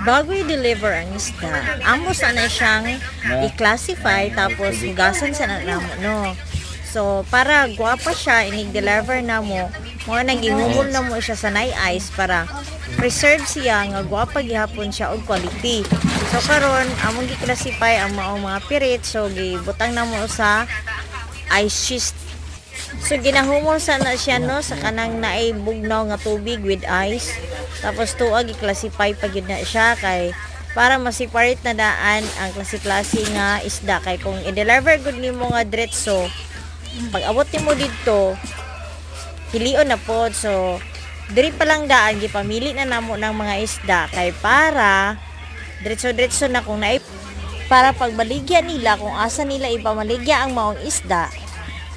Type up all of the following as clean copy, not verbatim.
bago i-deliver ang isda, amo sana siyang i-classify tapos hugasan sa namo no. So para guwapa siya inig-deliver na mo nagingumol na mo siya sa ice para preserve siya nga guwapa gihapon siya og quality. So karon among gi-classify ang mga pirit so gibutang na mo sa ice chest. So ginahumol sana siya no sa kanang naay bugnaw nga tubig with ice. Tapos tuwa gi-classify pa gyud na siya kay para ma-separate na daan ang klase-klase nga isda kay kung i-deliver gud nimo nga diretso pag abot nimo didto hilion na pod. So diri pa lang daan gipamili na namo ng mga isda kay para diretso-diretso na kung naay para pagbaligya nila kung asa nila ipamaligya ang maong isda.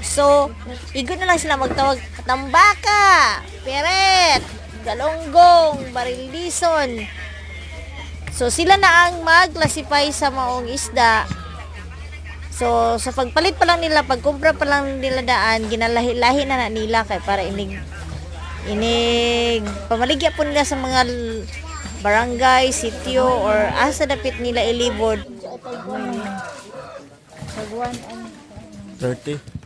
So, igon na lang sila magtawag tambaka, peret, galonggong, barilison. So, sila na ang mag-classify sa maong isda. So, sa pagpalit pa lang nila, pagkumpra pa lang nila daan, ginalahi-lahi na nila kay para inig pamaligya po nila sa mga barangay, sitio, or asa dapit nila ilibod. 30.